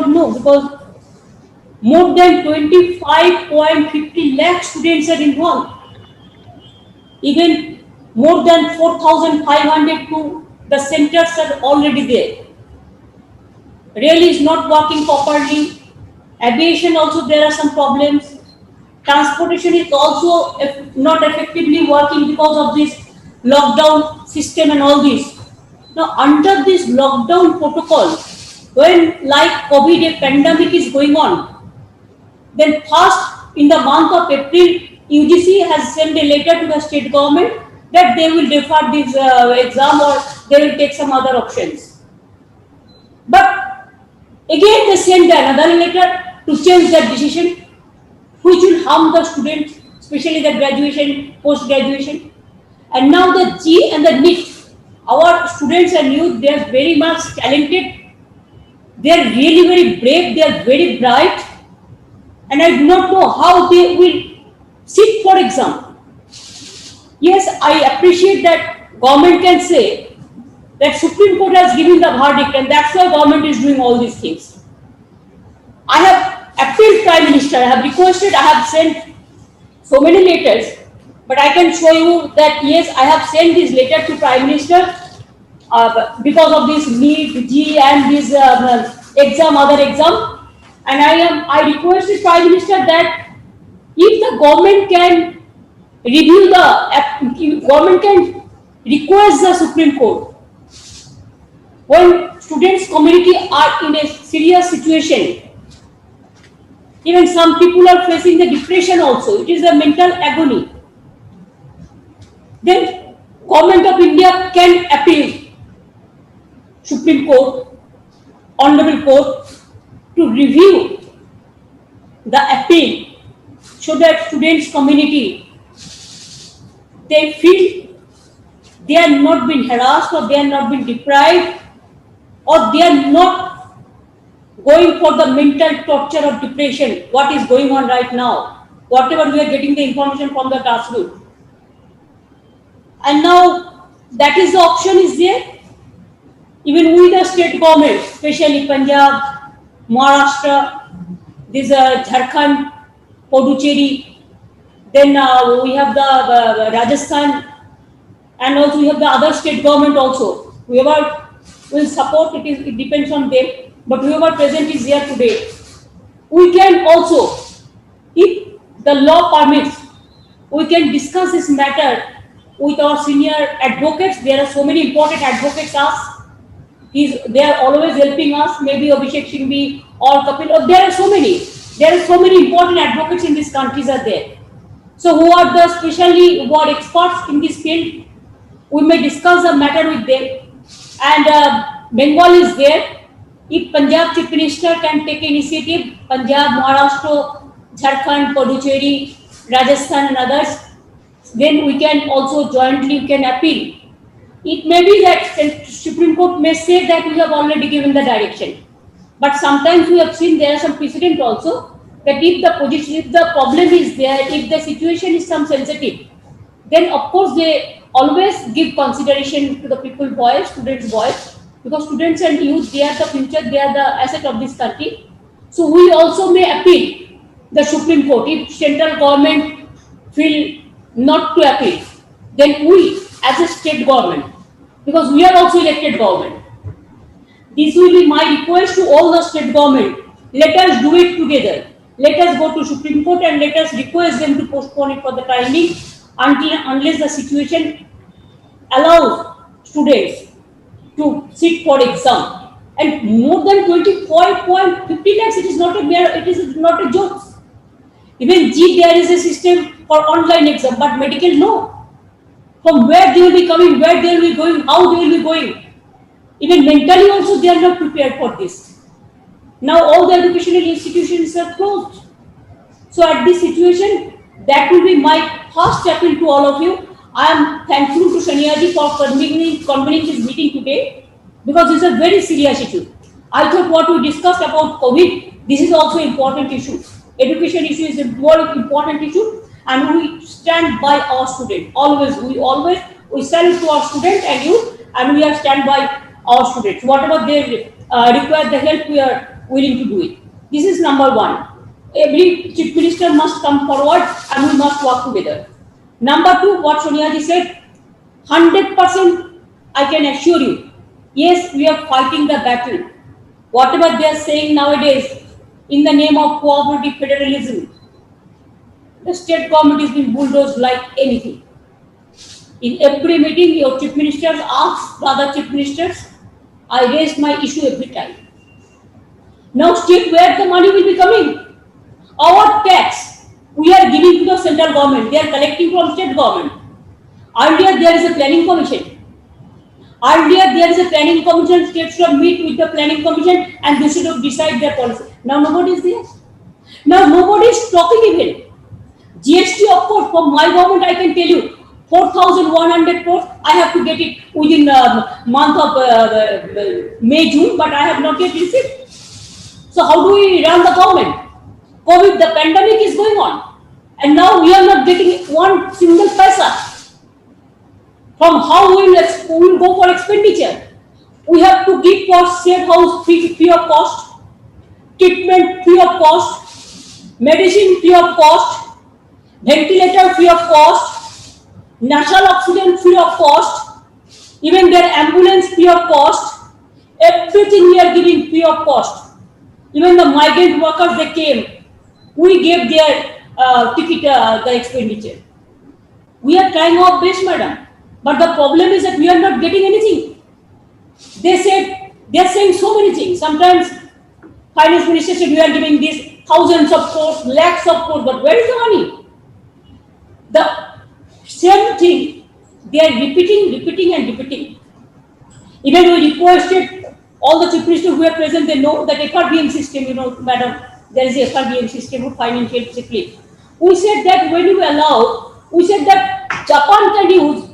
know, because more than 25.50 lakh students are involved. Even more than 4,500 to the centers are already there. Rail is not working properly. Aviation also there are some problems. Transportation is also not effectively working because of this lockdown system and all this. Now, under this lockdown protocol, when like COVID a pandemic is going on, then first in the month of April, UGC has sent a letter to the state government that they will defer this exam or they will take some other options. But again they send another letter to change that decision, which will harm the students, especially the graduation, post-graduation. And now the G and the NEET, our students and youth, they are very much talented. They are really very brave, they are very bright. And I do not know how they will sit for exam. Yes, I appreciate that government can say that Supreme Court has given the verdict and that's why government is doing all these things. I have appealed Prime Minister, I have requested, I have sent so many letters, but I can show you that yes, I have sent this letter to Prime Minister because of this NEET, G and this exam, other exam. And I requested Prime Minister that if the government can review government can request the Supreme Court when students community are in a serious situation. Even some people are facing the depression also. It is a mental agony. Then Government of India can appeal Supreme Court, Honorable Court to review the appeal so that students community they feel they are not being harassed or they are not being deprived or they are not going for the mental torture of depression, what is going on right now, whatever we are getting the information from the grassroots. And now that is the option is there. Even with the state government, especially Punjab, Maharashtra, this Jharkhand, Puducherry, then we have the Rajasthan, and also we have the other state government also. Whoever will support it depends on them. But whoever present is here today, we can also, if the law permits, we can discuss this matter with our senior advocates. There are so many important advocates they are always helping us, maybe Abhishek Singhvi or Kapil, or there are so many important advocates in this countries are there. So who are who are experts in this field, we may discuss the matter with them. And Bengal is there. If Punjab Chief Minister can take initiative, Punjab, Maharashtra, Jharkhand, Puducherry, Rajasthan and others, then we can also jointly appeal. It may be that Supreme Court may say that we have already given the direction. But sometimes we have seen there are some precedent also that if the problem is there, if the situation is some sensitive, then of course they always give consideration to the people's voice, students' voice, because students and youth, they are the future, they are the asset of this country. So we also may appeal the Supreme Court. If central government feel not to appeal, then we as a state government, because we are also elected government, this will be my request to all the state government. Let us do it together. Let us go to Supreme Court and let us request them to postpone it for the timing unless the situation allows students to sit for exam. And more than 25.50 lakhs, it is not a joke. Even G, there is a system for online exam, but medical no. From where they will be coming, where they will be going, how they will be going. Even mentally also they are not prepared for this. Now all the educational institutions are closed. So at this situation, that will be my first appeal to all of you. I am thankful to Saniaji for convening this meeting today, because this is a very serious issue. I thought what we discussed about COVID, this is also important issue. Education issue is a more important issue, and we stand by our student. We stand to our student and youth, and we are stand by our students. Whatever they require the help, willing to do it. This is number one. Every chief minister must come forward and we must work together. Number two, what Sonia ji said, 100% I can assure you, yes, we are fighting the battle. Whatever they are saying nowadays in the name of cooperative federalism, the state government is being bulldozed like anything. In every meeting, your chief ministers ask the other chief ministers, I raise my issue every time. Now state where the money will be coming? Our tax we are giving to the central government, they are collecting from state government. Earlier there is a planning commission. Earlier there is a planning commission, states should meet with the planning commission and they should decide their policy. Now nobody is there. Now nobody is talking even. GST of course from my government I can tell you 4,100 crores, I have to get it within month of May, June, but I have not yet received. So how do we run the government? COVID, the pandemic is going on, and now we are not getting one single paisa. From how we will go for expenditure? We have to give for state house free of cost, treatment free of cost, medicine free of cost, ventilator free of cost, national oxygen free of cost, even their ambulance free of cost. Everything we are giving free of cost. Even the migrant workers they came. We gave their ticket, the expenditure. We are trying our best, madam. But the problem is that we are not getting anything. They are saying so many things. Sometimes finance minister said we are giving this thousands of crores, lakhs of crores, but where is the money? The same thing they are repeating and repeating. Even we requested all the chief ministers who are present, they know that FRBM system, madam, there is a FRBM system of financial discipline. We said that when you allow, we said that Japan can use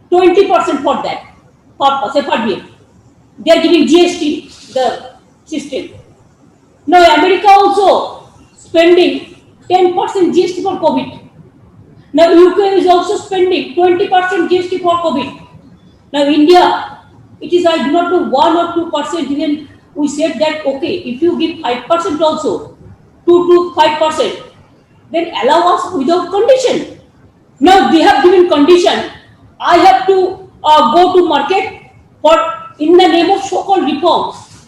20% for that purpose, FRBM. They are giving GST, the system. Now America also spending 10% GST for COVID. Now UK is also spending 20% GST for COVID. Now India, it is, I do not know, 1 or 2%. Even we said that, okay, if you give 5% also, 2 to 5%, then allow us without condition. Now they have given condition. I have to go to market for, in the name of so-called reforms.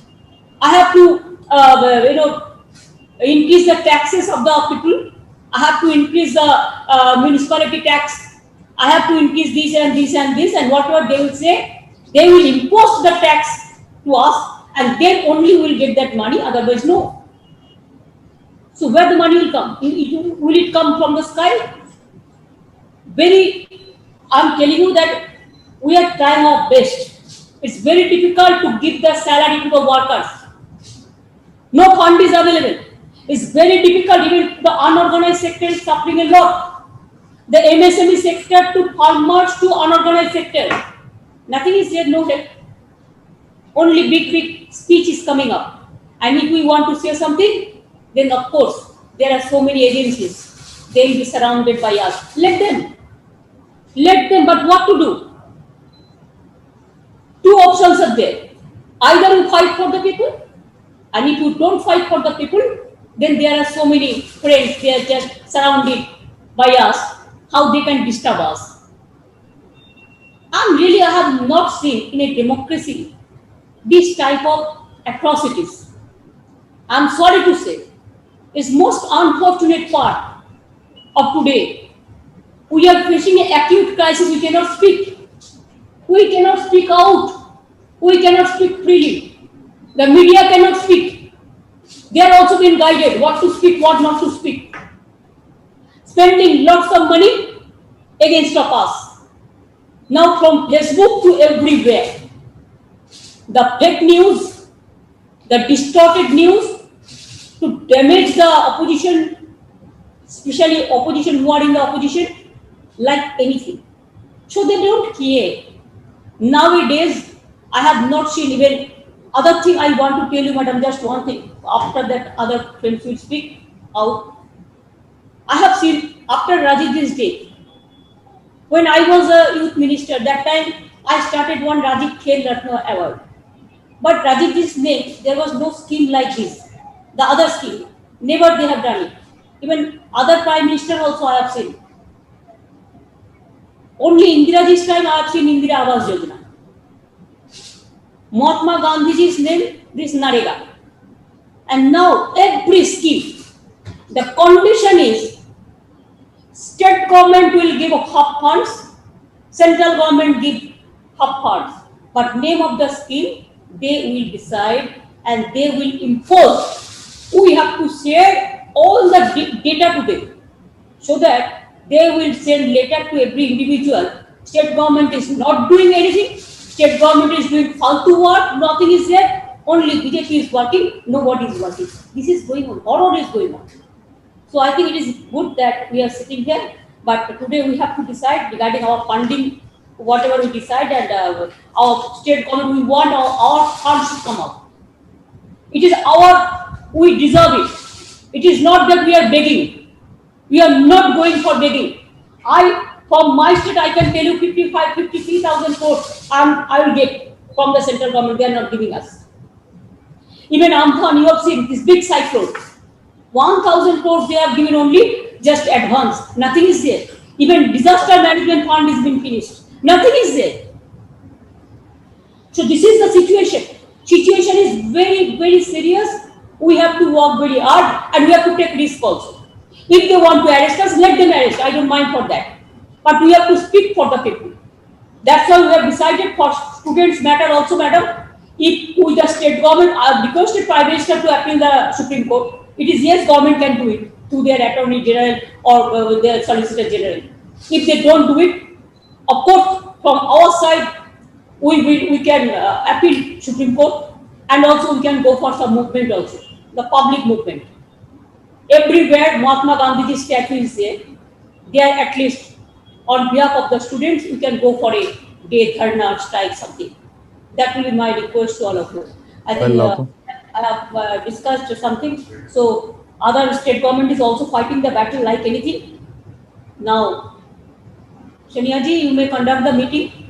I have to, increase the taxes of the people. I have to increase the municipality tax. I have to increase this and this and this, and whatever they will say, they will impose the tax to us, and then only we will get that money, otherwise no. So where the money will come? Will it come from the sky? I'm telling you that we are trying our best. It's very difficult to give the salary to the workers. No fund is available. It's very difficult, even the unorganized sector is suffering a lot. The MSME sector to merge to unorganized sector. Nothing is there, no help. Only big speech is coming up. And if we want to say something, then of course, there are so many agencies. They will be surrounded by us. Let them, but what to do? Two options are there. Either you fight for the people, and if you don't fight for the people, then there are so many friends, they are just surrounded by us, how they can disturb us. I have not seen in a democracy this type of atrocities. I'm sorry to say, it's most unfortunate part of today. We are facing an acute crisis, we cannot speak. We cannot speak out. We cannot speak freely. The media cannot speak. They are also being guided what to speak, what not to speak. Spending lots of money against us. Now from Facebook to everywhere. The fake news, the distorted news to damage the opposition, especially opposition who are in the opposition, like anything. So they don't care. Nowadays, I have not seen even other thing I want to tell you, madam, just one thing. After that, other friends will speak out. I have seen after Rajiv's death, when I was a youth minister, that time I started one Rajiv Khel Ratna Award. But Rajitji's name, there was no scheme like this. The other scheme, never they have done it. Even other prime minister also I have seen. Only Indiraji's time I have seen Indira Awas Yojana. Mahatma Gandhiji's name, this Narega. And now every scheme, the condition is state government will give half funds, central government give half funds. But name of the scheme, they will decide and they will impose. We have to share all the data to them so that they will send letter to every individual. State government is not doing anything. State government is doing faltu work. Nothing is there. Only BJP is working. Nobody is working. This is going on. Horror is going on. So I think it is good that we are sitting here. But today we have to decide regarding our funding, whatever we decide, and our state government, we want our funds to come out. It is our, we deserve it. It is not that we are begging. We are not going for begging. From my state, I can tell you 53,000 crores I will get from the central government. They are not giving us. Even Amphan, you have seen this big cyclone. 1,000 crores they are given only just advance. Nothing is there. Even disaster management fund is been finished. Nothing is there. So this is the situation. Situation is very, very serious. We have to work very hard and we have to take risk also. If they want to arrest us, let them arrest. I don't mind for that. But we have to speak for the people. That's why we have decided for students matter also, madam. If with the state government, I have requested Prime Minister to appeal the Supreme Court. It is yes, government can do it through their Attorney General or their Solicitor General. If they don't do it, of course, from our side, we can appeal Supreme Court, and also we can go for some movement also, the public movement. Everywhere Mahatma Gandhi's statue is there, there at least on behalf of the students, we can go for a day, dharna, strike, something. That will be my request to all of you. I think I have discussed something. So other state government is also fighting the battle like anything. Now, Shania ji, you may conduct the meeting.